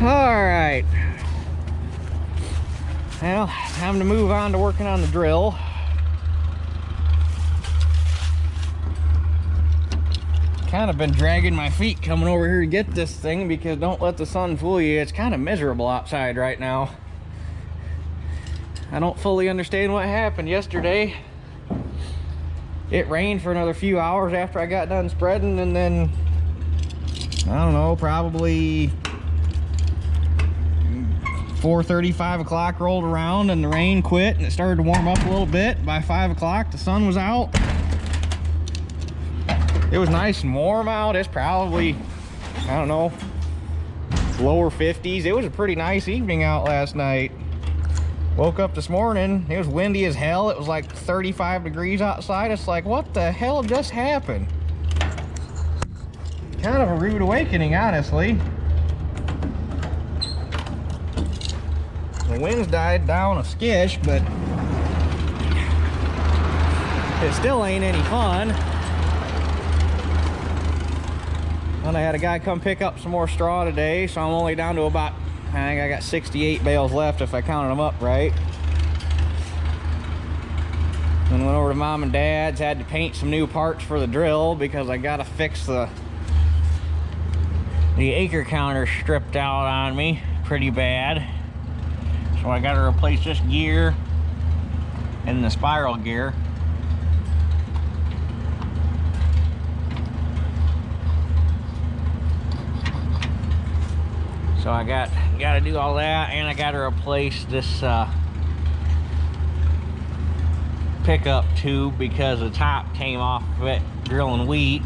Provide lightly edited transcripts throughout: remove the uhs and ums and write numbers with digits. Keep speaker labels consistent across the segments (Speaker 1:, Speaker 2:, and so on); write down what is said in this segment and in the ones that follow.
Speaker 1: Alright. Well, time to move on to working on the drill. Kind of been dragging my feet coming over here to get this thing because don't let the sun fool you. It's kind of miserable outside right now. I don't fully understand what happened yesterday. It rained for another few hours after I got done spreading, and then I don't know, probably 4:30, 5 o'clock rolled around and the rain quit and it started to warm up a little bit. By 5 o'clock the sun was out. It was nice and warm out. It's probably, I don't know, lower 50s. It was a pretty nice evening out last night. Woke up this morning, it was windy as hell. It was like 35 degrees outside. It's like, what the hell just happened? Kind of a rude awakening, honestly. The winds died down a skish, but it still ain't any fun. And I had a guy come pick up some more straw today, so I'm only down to about, I think I got 68 bales left if I counted them up right. Then went over to Mom and Dad's, had to paint some new parts for the drill because I gotta fix the acre counter stripped out on me pretty bad. So I gotta replace this gear and the spiral gear. So I gotta do all that, and I gotta replace this pickup tube because the top came off of it drilling wheat.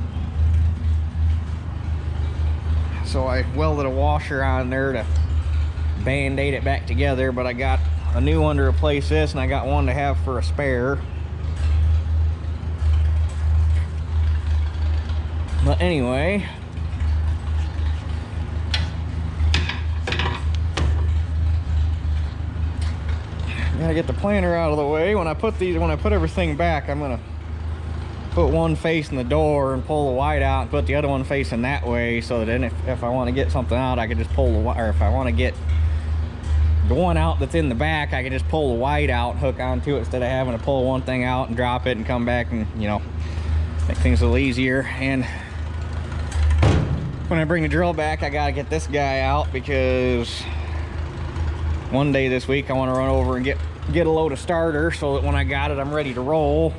Speaker 1: So I welded a washer on there to band-aid it back together, but I got a new one to replace this, and I got one to have for a spare. But anyway, gotta get the planter out of the way. When I put everything back, I'm gonna put one facing the door and pull the white out and put the other one facing that way, so that then if I want to get something out, I can just pull the white, or if I want to get the one out that's in the back, I can just pull the white out and hook onto it instead of having to pull one thing out and drop it and come back and, you know, make things a little easier. And when I bring the drill back, I gotta get this guy out because one day this week I want to run over and get a load of starter so that when I got it, I'm ready to roll.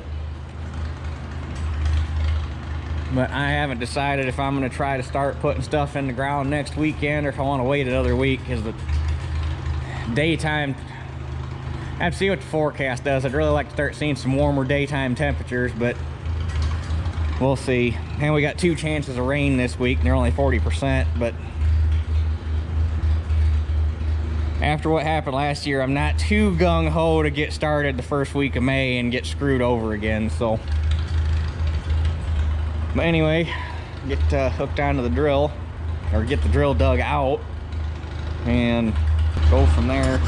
Speaker 1: But I haven't decided if I'm going to try to start putting stuff in the ground next weekend or if I want to wait another week, because the daytime, I have to see what the forecast does. I'd really like to start seeing some warmer daytime temperatures, but we'll see. And we got 2 chances of rain this week, and they're only 40%, but after what happened last year, I'm not too gung-ho to get started the first week of May and get screwed over again, so. But anyway, get hooked onto the drill, or get the drill dug out, and go from there.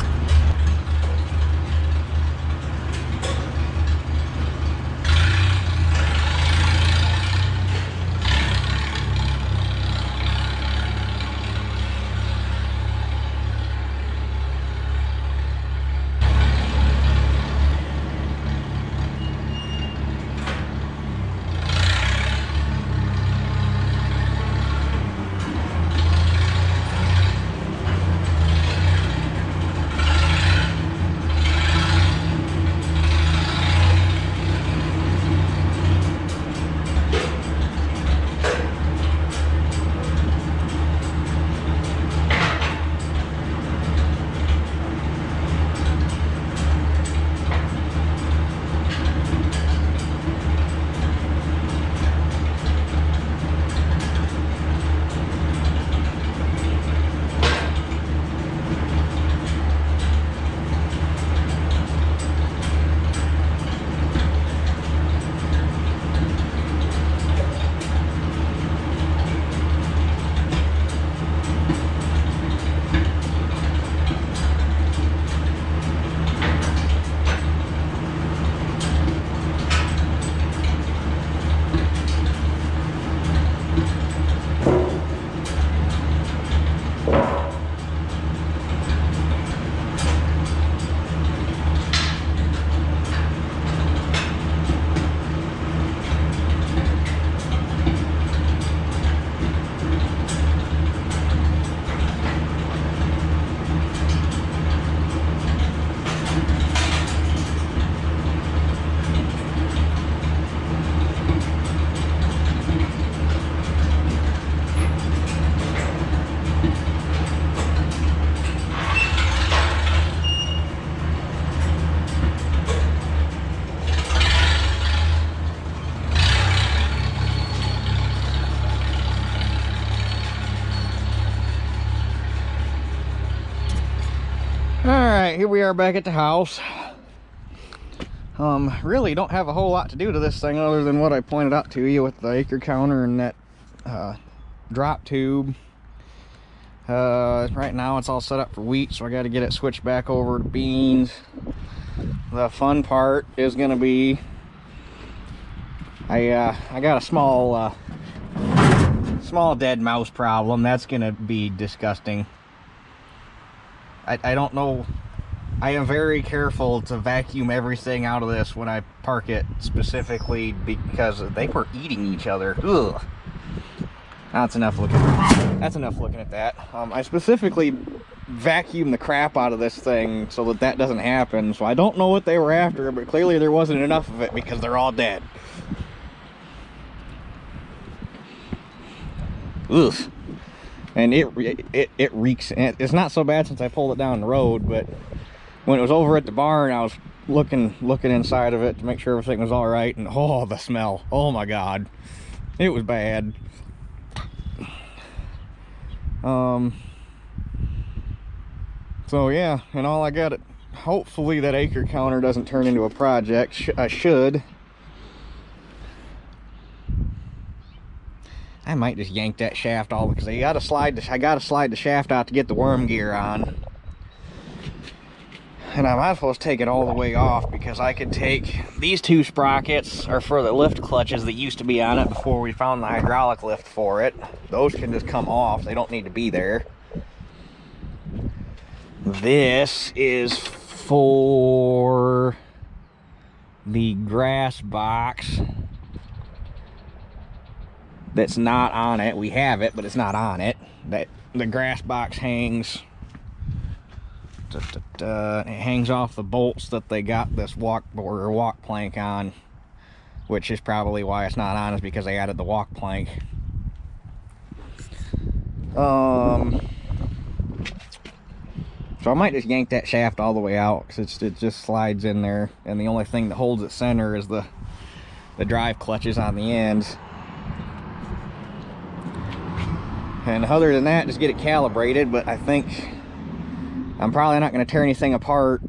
Speaker 1: right, here we are back at the house. Really don't have a whole lot to do to this thing other than what I pointed out to you with the acre counter and that drop tube. Right now it's all set up for wheat, so I got to get it switched back over to beans. The fun part is going to be I got a small dead mouse problem. That's going to be disgusting. I don't know. I am very careful to vacuum everything out of this when I park it, specifically because they were eating each other. Ugh. That's enough looking at that. I specifically vacuum the crap out of this thing so that doesn't happen. So I don't know what they were after, but clearly there wasn't enough of it because they're all dead. Ugh. And it reeks. It's not so bad since I pulled it down the road, but when it was over at the barn, I was looking inside of it to make sure everything was all right, and oh, the smell. Oh my God. It was bad. So yeah, and all I got it. Hopefully that acre counter doesn't turn into a project. I should. I might just yank that shaft all because I gotta slide the shaft out to get the worm gear on. And I might as well take it all the way off because I could take these two sprockets are for the lift clutches that used to be on it before we found the hydraulic lift for it. Those can just come off. They don't need to be there. This is for the grass box that's not on it. We have it, but it's not on it. That the grass box hangs. It hangs off the bolts that they got this walk plank on, which is probably why it's not on, is because they added the walk plank. So I might just yank that shaft all the way out because it just slides in there, and the only thing that holds it center is the drive clutches on the ends. And other than that, just get it calibrated. But I think I'm probably not going to tear anything apart.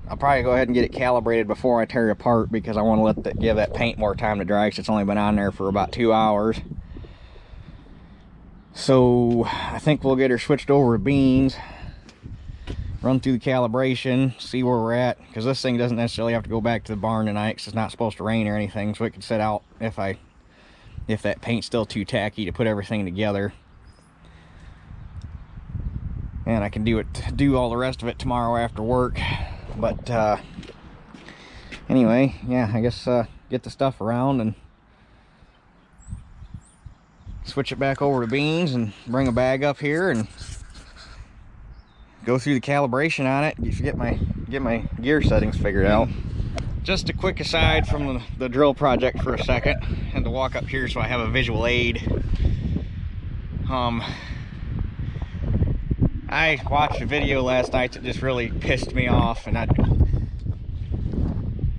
Speaker 1: I'll probably go ahead and get it calibrated before I tear it apart because I want to give that paint more time to dry because it's only been on there for about 2 hours. So I think we'll get her switched over to beans, run through the calibration, see where we're at, because this thing doesn't necessarily have to go back to the barn tonight because it's not supposed to rain or anything, so it can sit out if that paint's still too tacky to put everything together. And I can do all the rest of it tomorrow after work. But anyway, yeah, I guess get the stuff around and switch it back over to beans and bring a bag up here and go through the calibration on it. Get my gear settings figured out. Just a quick aside from the drill project for a second, and to walk up here so I have a visual aid. I watched a video last night that just really pissed me off, and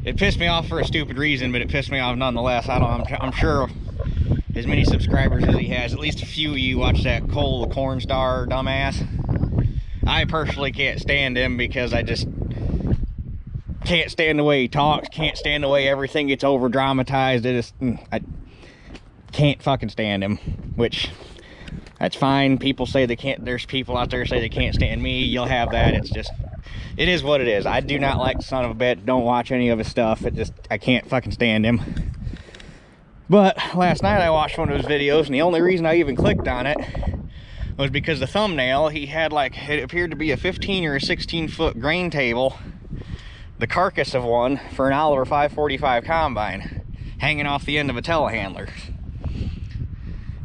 Speaker 1: it pissed me off for a stupid reason, but it pissed me off nonetheless. I'm sure as many subscribers as he has, at least a few of you watch that Cole the Corn Star dumbass. I personally can't stand him because I just can't stand the way he talks, can't stand the way everything gets over dramatized. I can't fucking stand him, which that's fine. People say they can't. There's people out there say they can't stand me. You'll have that. It is what it is. I do not like the son of a bitch. Don't watch any of his stuff. I can't fucking stand him. But last night I watched one of his videos, and the only reason I even clicked on it was because the thumbnail, he had it appeared to be a 15 or a 16 foot grain table, the carcass of one for an Oliver 545 combine, hanging off the end of a telehandler.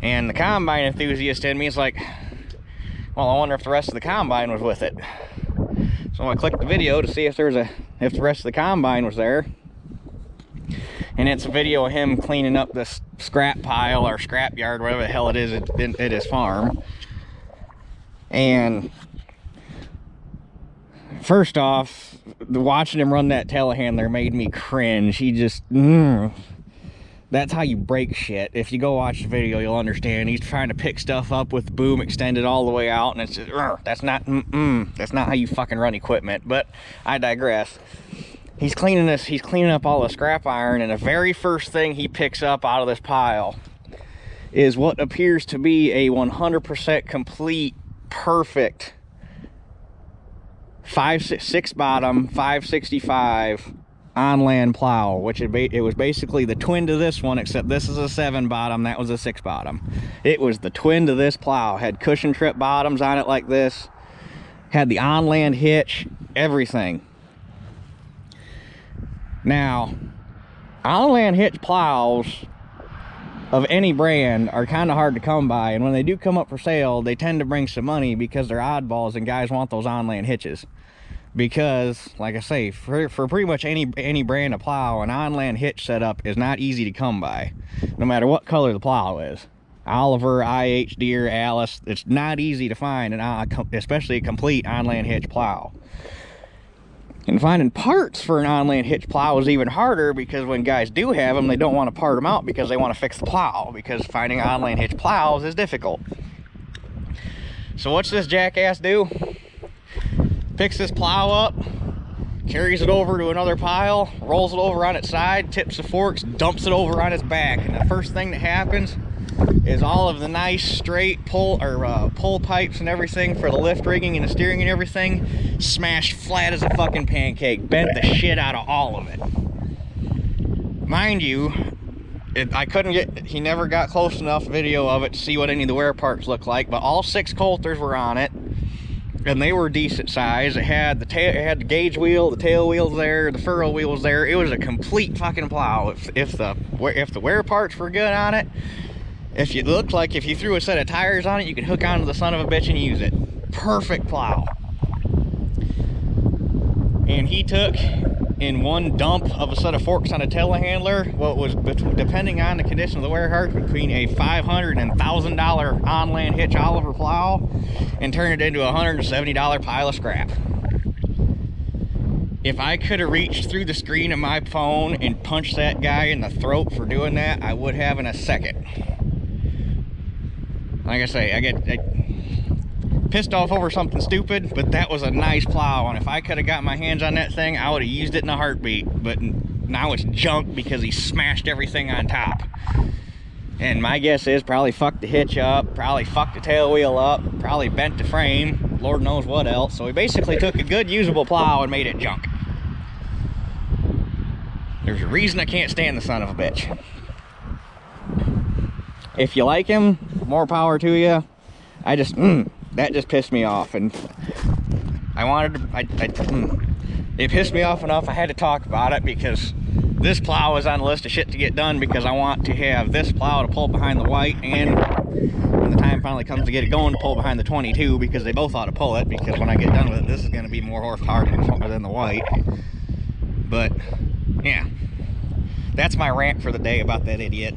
Speaker 1: And the combine enthusiast in me is like, well, I wonder if the rest of the combine was with it. So I clicked the video to see if the rest of the combine was there. And it's a video of him cleaning up this scrap pile or scrap yard, whatever the hell it is at his farm. And first off, watching him run that telehandler made me cringe. He just, That's how you break shit. If you go watch the video, you'll understand. He's trying to pick stuff up with the boom extended all the way out, and it's just, that's not how you fucking run equipment. But I digress. He's cleaning this. He's cleaning up all the scrap iron, and the very first thing he picks up out of this pile is what appears to be a 100% complete, perfect 6 bottom 565 on land plow, which it was basically the twin to this one, except this is a 7 bottom, that was a 6 bottom. It was the twin to this plow. Had cushion trip bottoms on it like this, had the on land hitch, everything. Now, on land hitch plows of any brand are kind of hard to come by, and when they do come up for sale, they tend to bring some money because they're oddballs and guys want those on land hitches. Because, like I say, for pretty much any brand of plow, an on-land hitch setup is not easy to come by, no matter what color the plow is. Oliver, IH, Deere, Alice, it's not easy to find, especially a complete on-land hitch plow. And finding parts for an on-land hitch plow is even harder, because when guys do have them, they don't want to part them out because they want to fix the plow, because finding on-land hitch plows is difficult. So what's this jackass do? Picks this plow up, carries it over to another pile, rolls it over on its side, tips the forks, dumps it over on its back, and the first thing that happens is all of the nice straight pull pipes and everything for the lift rigging and the steering and everything smashed flat as a fucking pancake, bent the shit out of all of it. Mind you, he never got close enough video of it to see what any of the wear parts looked like, but all 6 coulters were on it. And they were decent size. It had the gauge wheel, the tail wheels there, the furrow wheels there. It was a complete fucking plow. If the wear parts were good on it, if you looked like if you threw a set of tires on it, you could hook onto the son of a bitch and use it. Perfect plow. And he took in one dump of a set of forks on a telehandler what was, depending on the condition of the wear parts, between a $500 and $1,000 on-land hitch Oliver plow, and turned it into a $170 pile of scrap. If I could have reached through the screen of my phone and punched that guy in the throat for doing that, I would have in a second. Like I say, I get pissed off over something stupid, but that was a nice plow, and if I could have got my hands on that thing, I would have used it in a heartbeat. But now it's junk because he smashed everything on top. And my guess is probably fucked the hitch up, probably fucked the tail wheel up, probably bent the frame, Lord knows what else. So he basically took a good usable plow and made it junk. There's a reason I can't stand the son of a bitch. If you like him, more power to you. That just pissed me off, and it pissed me off enough I had to talk about it, because this plow is on the list of shit to get done, because I want to have this plow to pull behind the white, and when the time finally comes to get it going, to pull behind the 22, because they both ought to pull it, because when I get done with it, this is going to be more horsepower than the white. But yeah, that's my rant for the day about that idiot.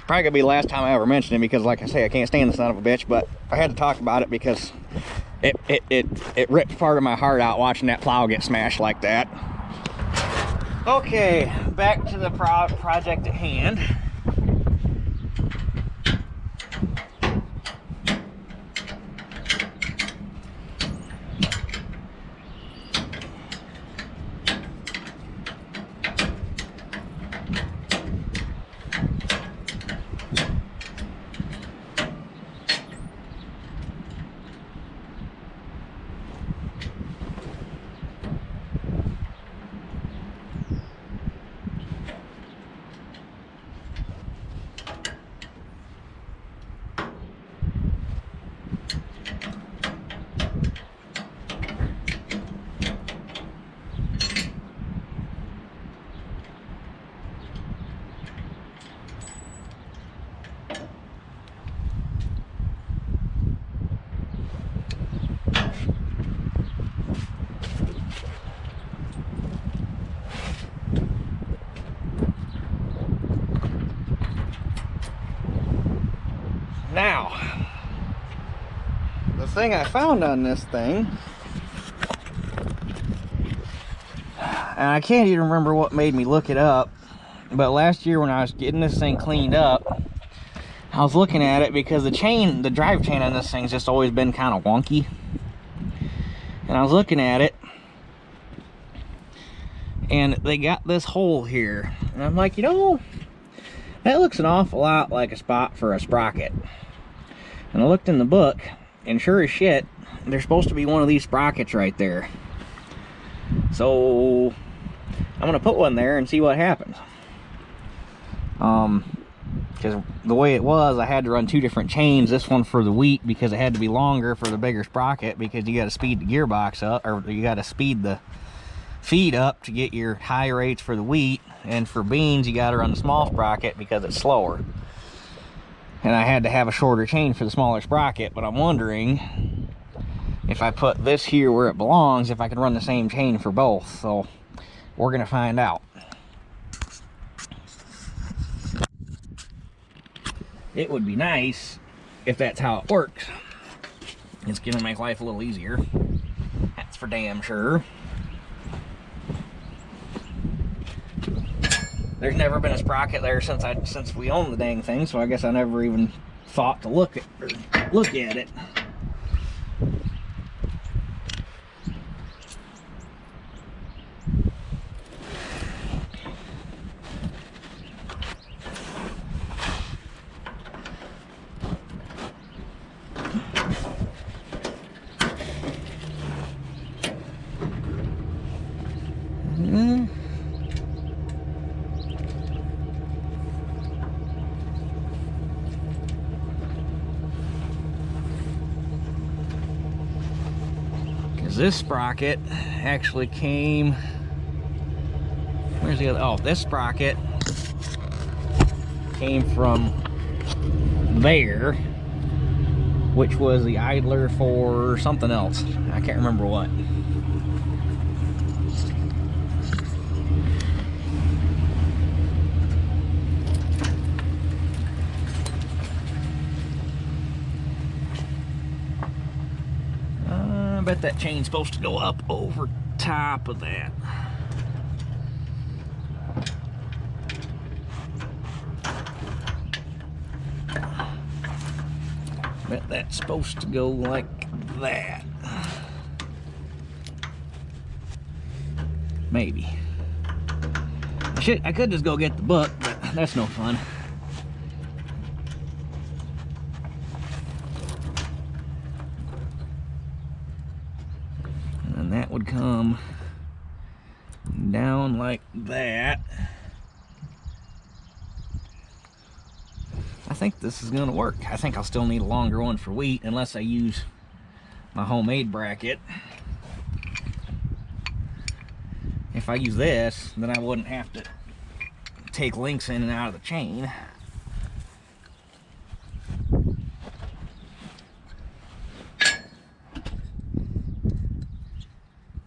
Speaker 1: Probably gonna be the last time I ever mention him, because like I say, I can't stand the son of a bitch, but I had to talk about it because it ripped part of my heart out watching that plow get smashed like that. Okay, back to the project at hand. Now, the thing I found on this thing, and I can't even remember what made me look it up, But last year when I was getting this thing cleaned up, I was looking at it because the drive chain on this thing's just always been kind of wonky. And I was looking at it, and they got this hole here. And I'm like, you know, that looks an awful lot like a spot for a sprocket. And I looked in the book, and sure as shit, there's supposed to be one of these sprockets right there. So I'm gonna put one there and see what happens. Because the way it was, I had to run two different chains. This one for the wheat because it had to be longer for the bigger sprocket, because you got to speed the gearbox up, or you got to speed the feed up to get your high rates for the wheat. And for beans, you got to run the small sprocket because it's slower. And I had to have a shorter chain for the smaller sprocket. But I'm wondering if I put this here where it belongs, if I can run the same chain for both. So we're gonna find out. It would be nice if that's how it works. It's gonna make life a little easier. That's for damn sure. There's never been a sprocket there since we owned the dang thing, so I guess I never even thought to look at it. This sprocket actually came, where's the other? Oh, this sprocket came from there, which was the idler for something else. I can't remember what. I bet that chain's supposed to go up over top of that. Bet that's supposed to go like that. Maybe. Shit, I could just go get the book, but that's no fun. That would come down like that. I think this is gonna work. I think I'll still need a longer one for wheat unless I use my homemade bracket. If I use this, then I wouldn't have to take links in and out of the chain.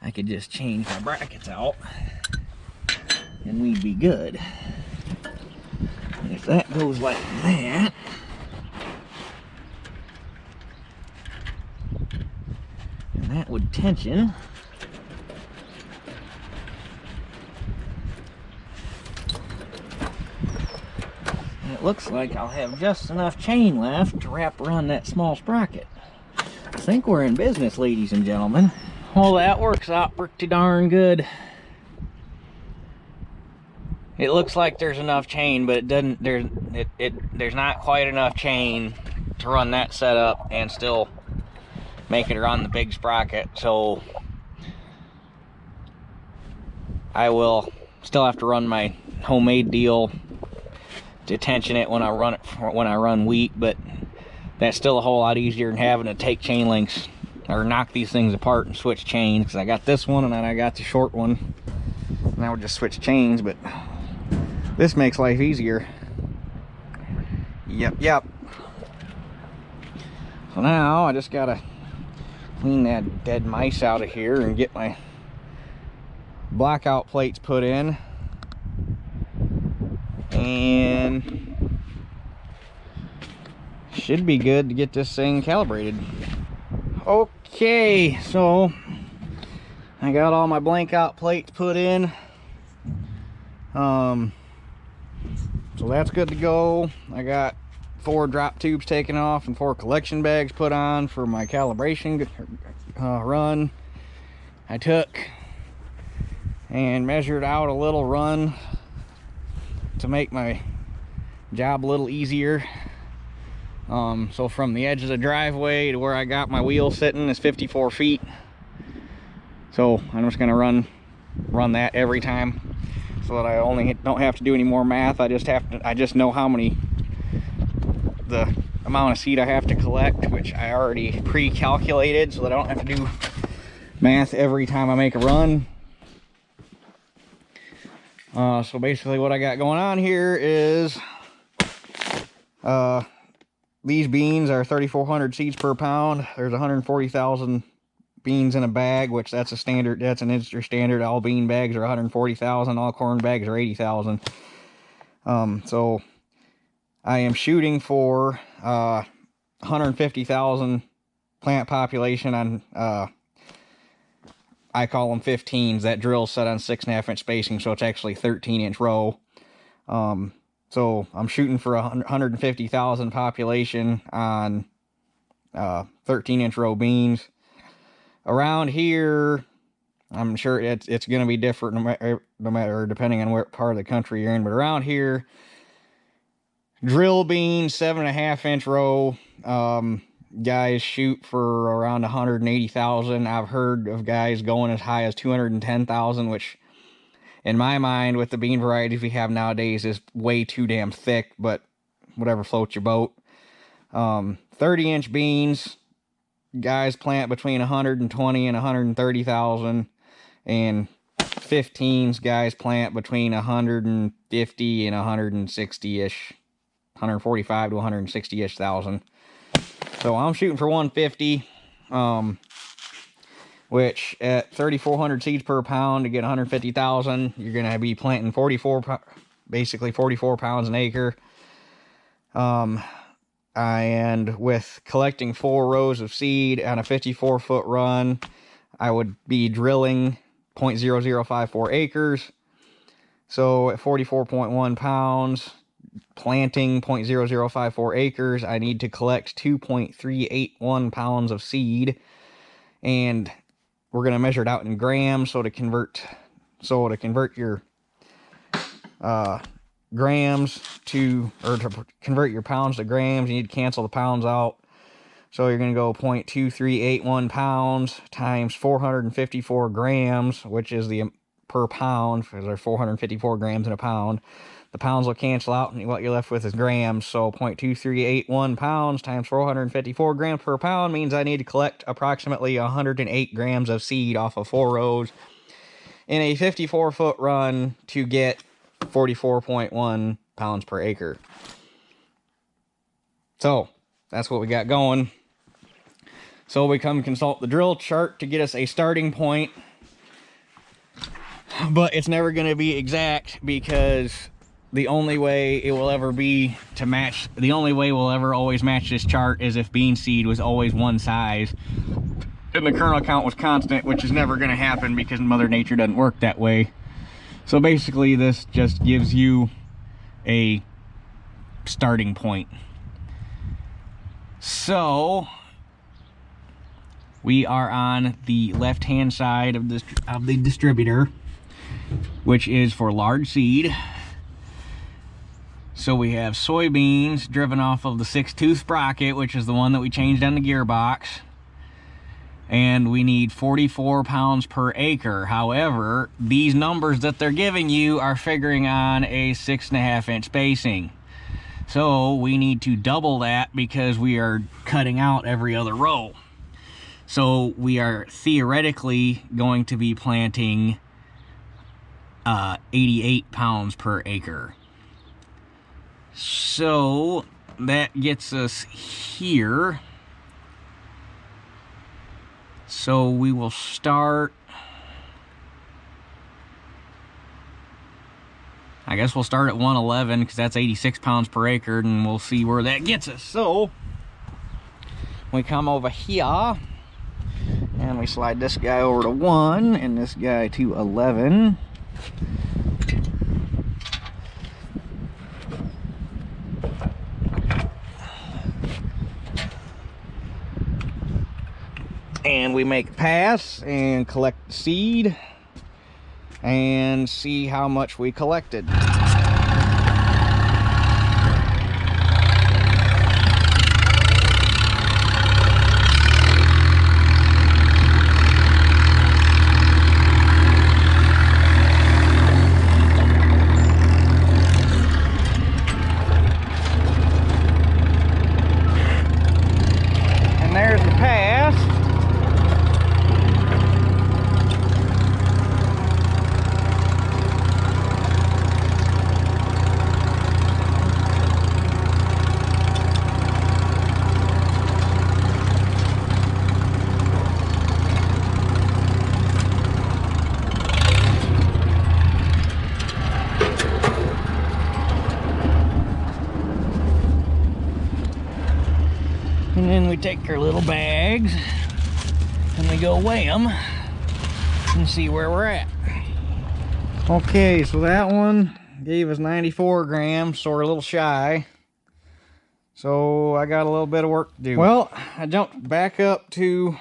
Speaker 1: I could just change my brackets out and we'd be good. And if that goes like that, and that would tension, and it looks like I'll have just enough chain left to wrap around that small sprocket. I think we're in business, ladies and gentlemen. Well, that works out pretty darn good. It looks like there's enough chain, but it doesn't. There's not quite enough chain to run that setup and still make it run the big sprocket. So I will still have to run my homemade deal to tension it when I run wheat, but that's still a whole lot easier than having to take chain links or knock these things apart and switch chains, because I got this one and then I got the short one. Now we'll just switch chains, but this makes life easier. Yep. So now I just gotta clean that dead mice out of here and get my blackout plates put in, and should be good to get this thing calibrated. Okay, so I got all my blank out plates put in. So that's good to go. I got 4 drop tubes taken off and 4 collection bags put on for my calibration run. I took and measured out a little run to make my job a little easier. So from the edge of the driveway to where I got my wheel sitting is 54 feet. So I'm just gonna run that every time, so that I only don't have to do any more math. I just know how many, the amount of seed I have to collect, which I already pre-calculated, so that I don't have to do math every time I make a run. So basically what I got going on here is these beans are 3,400 seeds per pound. There's 140,000 beans in a bag, which that's a standard, that's an industry standard. All bean bags are 140,000, all corn bags are 80,000. So I am shooting for 150,000 plant population on I call them 15s. That drill's set on 6.5 inch spacing, so it's actually 13-inch row. So I'm shooting for 150,000 population on 13-inch row beans. Around here, I'm sure it's going to be different no matter depending on what part of the country you're in. But around here, drill beans, 7.5 inch row, guys shoot for around 180,000. I've heard of guys going as high as 210,000, which in my mind, with the bean varieties we have nowadays, is way too damn thick, but whatever floats your boat. 30-inch beans, guys plant between 120 and 130,000, and 15s, guys plant between 150 and 160-ish, 145 to 160-ish thousand. So I'm shooting for 150, which at 3,400 seeds per pound to get 150,000, you're going to be planting basically 44 pounds an acre. And with collecting 4 rows of seed on a 54-foot run, I would be drilling 0.0054 acres. So at 44.1 pounds, planting 0.0054 acres, I need to collect 2.381 pounds of seed. And we're going to measure it out in grams, so to convert your grams to convert your pounds to grams, you need to cancel the pounds out. So you're going to go 0.2381 pounds times 454 grams, which is the per pound, because there's 454 grams in a pound. The pounds will cancel out, and what you're left with is grams. So 0.2381 pounds times 454 grams per pound means I need to collect approximately 108 grams of seed off of 4 rows in a 54-foot run to get 44.1 pounds per acre. So that's what we got going. So we come consult the drill chart to get us a starting point, but it's never going to be exact, because the only way it will ever be to match, the only way we'll ever always match this chart is if bean seed was always one size and the kernel count was constant, which is never going to happen because Mother Nature doesn't work that way. So basically this just gives you a starting point. So we are on the left hand side of the distributor, which is for large seed. So we have soybeans driven off of the 6-tooth sprocket, which is the one that we changed on the gearbox. And we need 44 pounds per acre. However, these numbers that they're giving you are figuring on a 6.5 inch spacing. So we need to double that because we are cutting out every other row. So we are theoretically going to be planting 88 pounds per acre. So that gets us here. So we will start, I guess we'll start at 111 because that's 86 pounds per acre, and we'll see where that gets us. So we come over here and we slide this guy over to 1 and this guy to 11. And we make a pass and collect the seed and see how much we collected. And there's the pass. And then we take our little bags and we go weigh them and see where we're at. Okay, so that one gave us 94 grams, so we're a little shy. So I got a little bit of work to do. Well, I jumped up to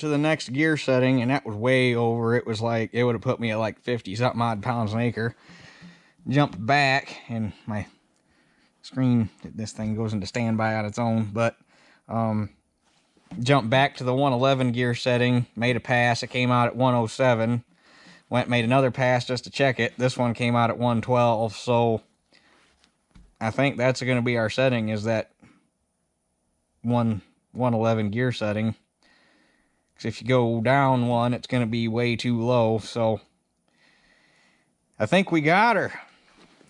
Speaker 1: the next gear setting, and that was way over. It was like, it would have put me at like 50 something odd pounds an acre. Jumped back, and my screen, this thing goes into standby on its own, but jumped back to the 111 gear setting, made a pass. It came out at 107. Made another pass just to check it. This one came out at 112, so I think that's going to be our setting, is that 111 gear setting. Because if you go down one, it's going to be way too low, so I think we got her.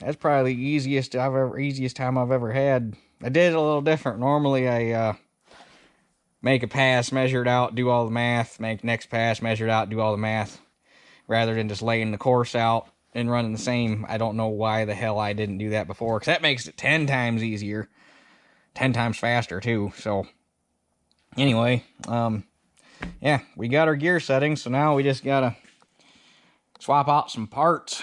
Speaker 1: That's probably the easiest time I've ever had. I did it a little different. Normally I make a pass, measure it out, do all the math, make next pass, measure it out, do all the math, rather than just laying the course out and running the same. I don't know why the hell I didn't do that before, because that makes it 10 times easier, 10 times faster too. So anyway, yeah, we got our gear settings, so now we just gotta swap out some parts.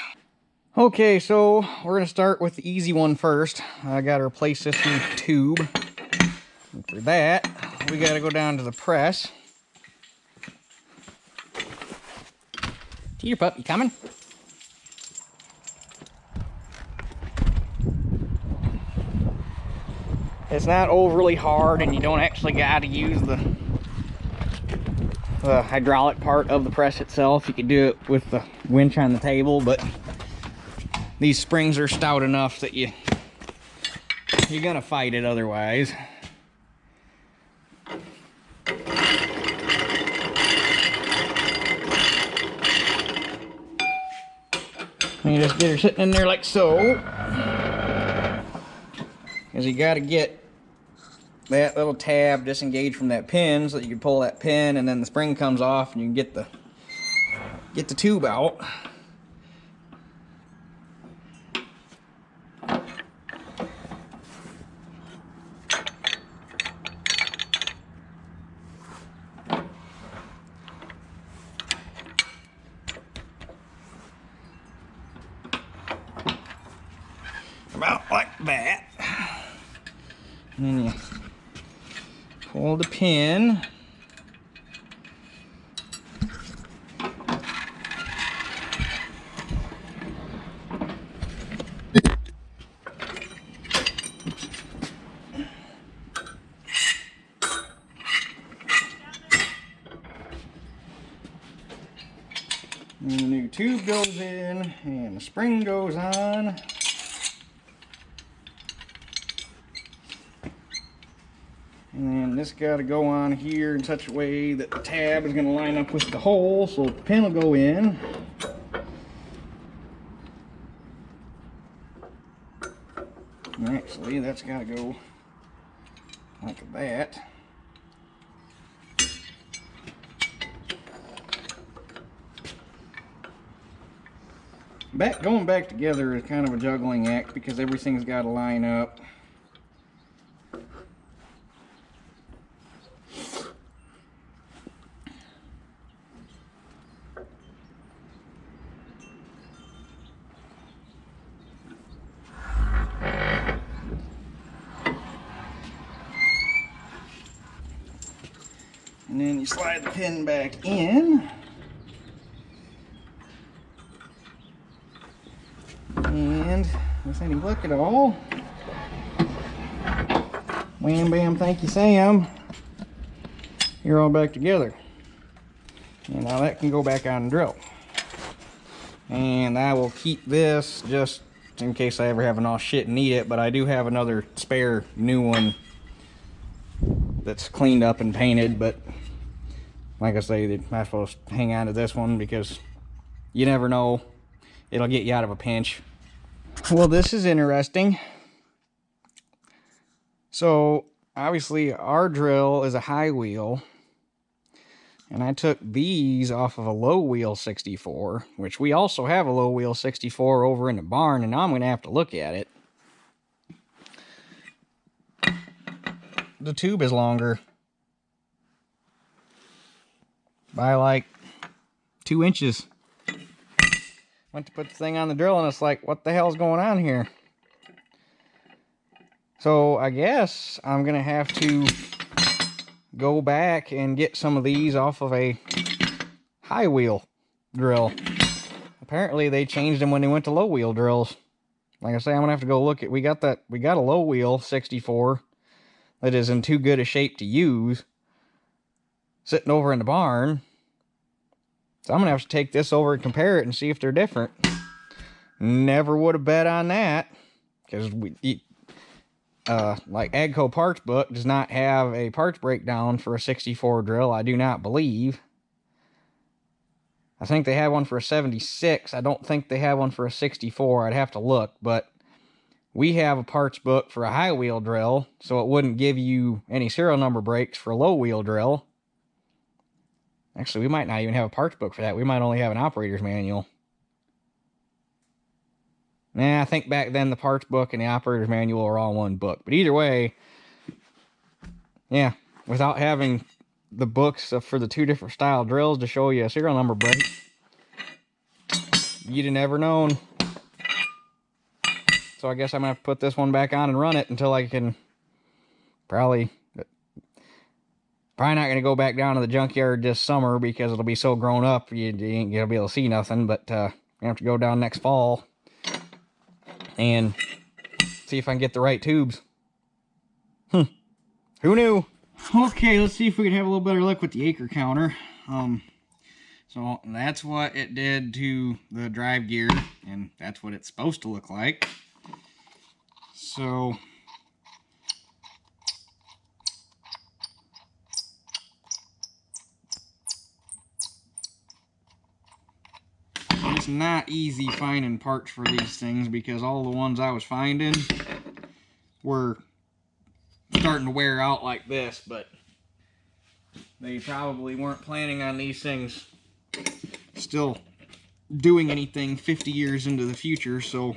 Speaker 1: Okay, so we're going to start with the easy one first. I got to replace this new tube. And for that, we got to go down to the press. Teeter pup, you coming? It's not overly hard, and you don't actually got to use the hydraulic part of the press itself. You can do it with the winch on the table, but these springs are stout enough that you're gonna fight it otherwise. And you just get her sitting in there like so. Because you gotta get that little tab disengaged from that pin so that you can pull that pin, and then the spring comes off and you can get the tube out. About like that. And then you pull the pin. And the new tube goes in, and the spring goes on. And then this got to go on here in such a way that the tab is going to line up with the hole, so the pin will go in. And actually, that's got to go like that. Going back together is kind of a juggling act because everything's got to line up. And then you slide the pin back in. And with any luck at all, wham bam thank you Sam, you're all back together. And now that can go back on and drill. And I will keep this just in case I ever have enough shit and need it, but I do have another spare new one that's cleaned up and painted, but like I say, I'm not supposed to hang on to this one because you never know, it'll get you out of a pinch. Well, this is interesting. So obviously our drill is a high wheel, and I took these off of a low wheel 64, which we also have a low wheel 64 over in the barn, and now I'm going to have to look at it. The tube is longer by like 2 inches. Went to put the thing on the drill and it's like, what the hell's going on here? So I guess I'm gonna have to go back and get some of these off of a high wheel drill. Apparently they changed them when they went to low wheel drills. Like I say, I'm gonna have to go look at, we got a low wheel 64 that is in too good a shape to use, sitting over in the barn. So I'm gonna have to take this over and compare it and see if they're different. Never would have bet on that, because like Agco parts book does not have a parts breakdown for a 64 drill. I do not believe. I think they have one for a 76. I don't think they have one for a 64. I'd have to look, but we have a parts book for a high wheel drill, so it wouldn't give you any serial number breaks for a low wheel drill. Actually, we might not even have a parts book for that. We might only have an operator's manual. Nah, I think back then the parts book and the operator's manual are all one book. But either way, yeah, without having the books for the 2 different style drills to show you a serial number break, you'd have never known. So I guess I'm going to have to put this one back on and run it until I can probably not going to go back down to the junkyard this summer because it'll be so grown up you ain't going to be able to see nothing. But I have to go down next fall and see if I can get the right tubes. Who knew? Okay, let's see if we can have a little better luck with the acre counter. So that's what it did to the drive gear, and that's what it's supposed to look like. So it's not easy finding parts for these things because all the ones I was finding were starting to wear out like this, but they probably weren't planning on these things still doing anything 50 years into the future, so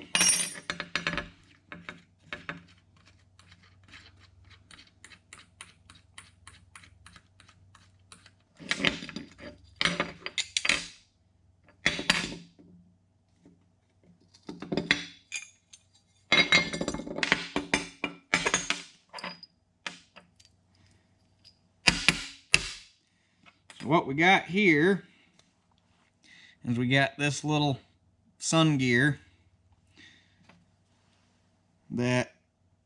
Speaker 1: what we got here is we got this little sun gear that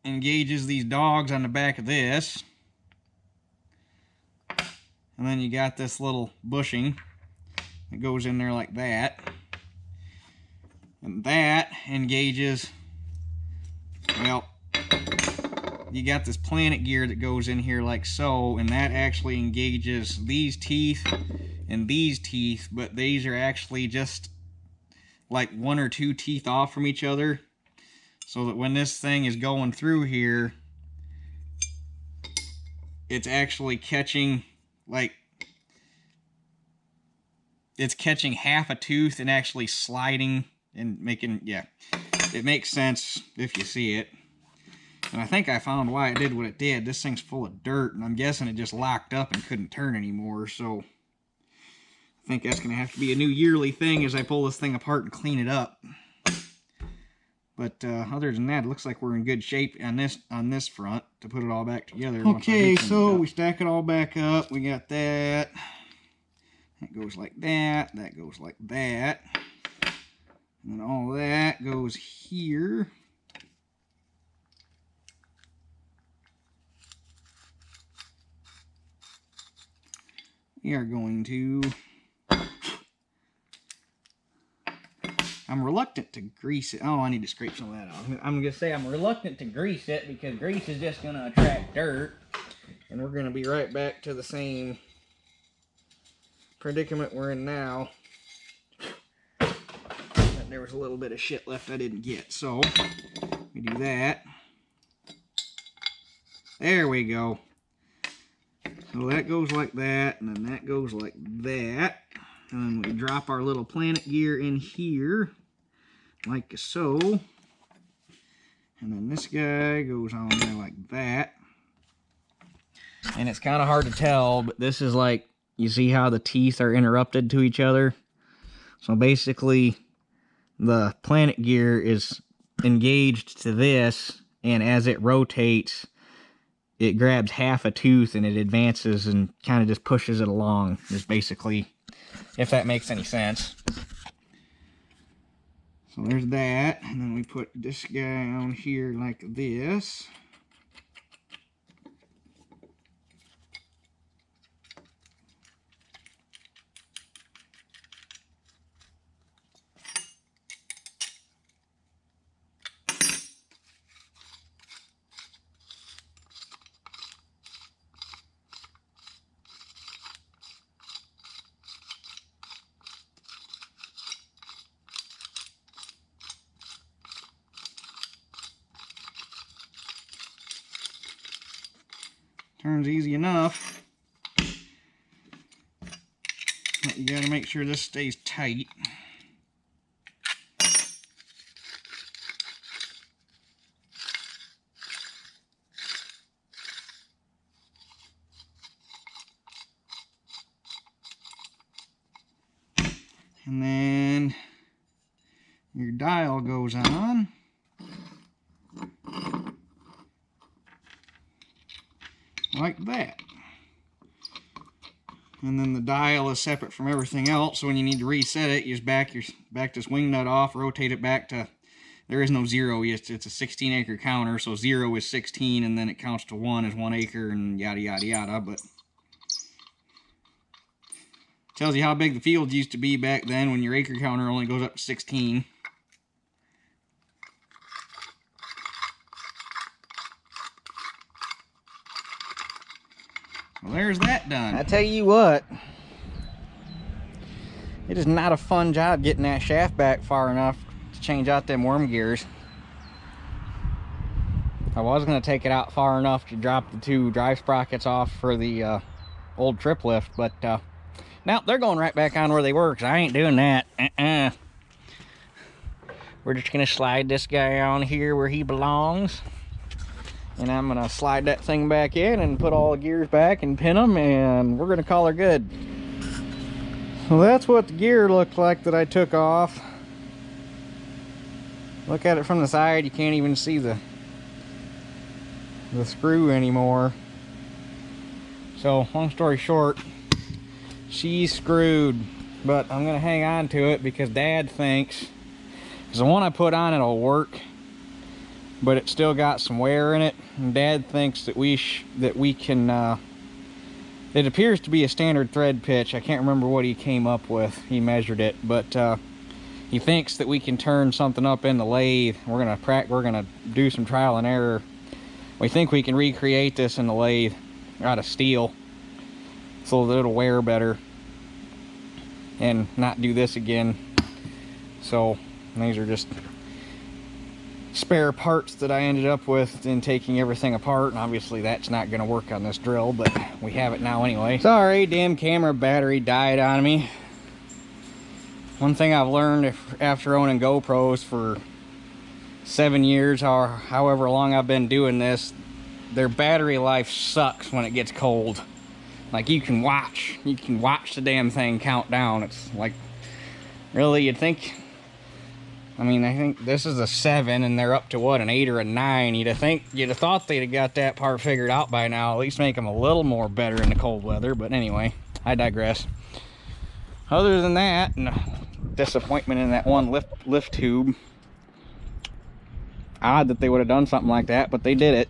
Speaker 1: engages these dogs on the back of this, and then you got this little bushing that goes in there like that, and that engages, well, you got this planet gear that goes in here like so, and that actually engages these teeth and these teeth, but these are actually just like 1 or 2 teeth off from each other, so that when this thing is going through here, it's actually catching, like, it's catching half a tooth and actually sliding and making, yeah, it makes sense if you see it. And I think I found why it did what it did. This thing's full of dirt, and I'm guessing it just locked up and couldn't turn anymore, so I think that's going to have to be a new yearly thing as I pull this thing apart and clean it up. But other than that, it looks like we're in good shape on this front to put it all back together. Okay, so we stack it all back up. We got that. That goes like that. That goes like that. And then all that goes here. We are going to... I'm reluctant to grease it. Oh, I need to scrape some of that off. I'm going to say I'm reluctant to grease it because grease is just going to attract dirt. And we're going to be right back to the same predicament we're in now. But there was a little bit of shit left I didn't get. So, we do that. There we go. So that goes like that, and then that goes like that. And then we drop our little planet gear in here, like so. And then this guy goes on there like that. And it's kind of hard to tell, but this is like, you see how the teeth are interrupted to each other? So basically, the planet gear is engaged to this, and as it rotates, it grabs half a tooth and it advances and kind of just pushes it along, is basically, if that makes any sense. So there's that, and then we put this guy on here like this. Turns easy enough. But you gotta make sure this stays tight. And then your dial goes on. Like that. And then the dial is separate from everything else, so when you need to reset it, you just back this wing nut off, rotate it back to, there is no 0, it's a 16 acre counter, so 0 is 16, and then it counts to 1 as 1 acre, and yada yada yada, but tells you how big the field used to be back then when your acre counter only goes up to 16. Well, there's that done. I tell you what, it is not a fun job getting that shaft back far enough to change out them worm gears. I was going to take it out far enough to drop the 2 drive sprockets off for the old trip lift, but now they're going right back on where they were, because I ain't doing that. We're just going to slide this guy on here where he belongs. And I'm going to slide that thing back in and put all the gears back and pin them, and we're going to call her good. So that's what the gear looked like that I took off. Look at it from the side, you can't even see the screw anymore. So, long story short, she's screwed. But I'm going to hang on to it because Dad thinks, because the one I put on it'll work, but it's still got some wear in it, and Dad thinks that we can it appears to be a standard thread pitch. I can't remember what he came up with. He measured it, but he thinks that we can turn something up in the lathe. We're gonna do some trial and error. We think we can recreate this in the lathe out of steel so that it'll wear better and not do this again. So these are just spare parts that I ended up with in taking everything apart, and obviously that's not going to work on this drill, but we have it now anyway. Sorry, damn camera battery died on me. One thing I've learned after owning GoPros for 7 years or however long I've been doing this, their battery life sucks when it gets cold. Like, you can watch the damn thing count down. It's like, really, you'd think I mean, I think this is a 7 and they're up to what, an 8 or a 9. You'd have thought they'd have got that part figured out by now, at least make them a little more better in the cold weather. But anyway, I digress. Other than that, and disappointment in that one lift tube. Odd that they would have done something like that, but they did it.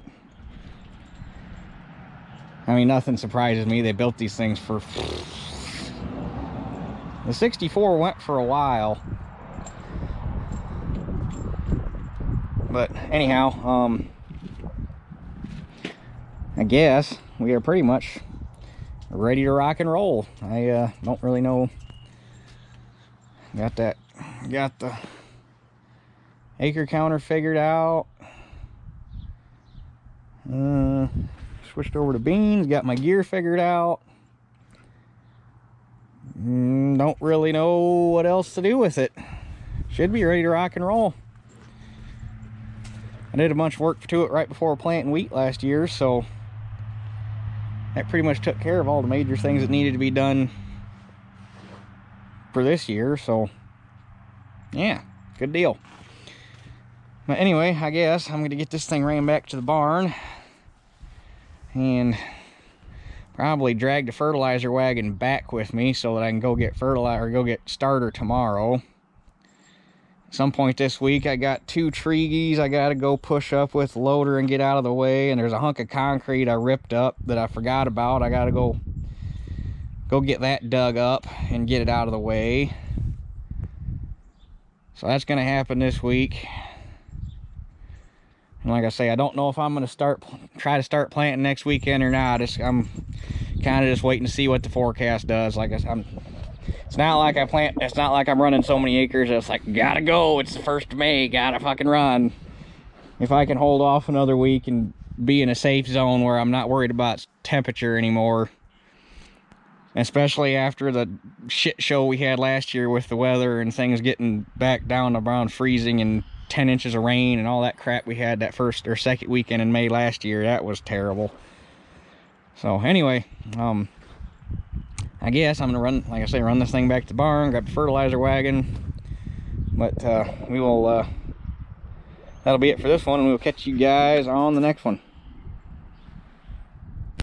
Speaker 1: I mean, nothing surprises me. They built these things for... The 64 went for a while. But anyhow, I guess we are pretty much ready to rock and roll. I don't really know. Got the acre counter figured out. Switched over to beans. Got my gear figured out. Don't really know what else to do with it. Should be ready to rock and roll. I did a bunch of work to it right before planting wheat last year, so that pretty much took care of all the major things that needed to be done for this year. So yeah, good deal. But anyway, I guess I'm gonna get this thing ran back to the barn and probably drag the fertilizer wagon back with me so that I can go get fertilizer, or go get starter tomorrow. Some point this week I got 2 trees I gotta go push up with loader and get out of the way, and there's a hunk of concrete I ripped up that I forgot about. I gotta go get that dug up and get it out of the way. So that's gonna happen this week. And like I say, I don't know if I'm gonna try to start planting next weekend or not. I'm kind of just waiting to see what the forecast does. Like it's not like it's not like I'm running so many acres. It's like, gotta go. It's the 1st of May. Gotta fucking run. If I can hold off another week and be in a safe zone where I'm not worried about temperature anymore, especially after the shit show we had last year with the weather and things getting back down to around freezing and 10 inches of rain and all that crap we had that 1st or 2nd weekend in May last year. That was terrible. So anyway, I guess I'm gonna run, like I say, run this thing back to the barn, grab the fertilizer wagon. But we will that'll be it for this one, and we'll catch you guys on the next one.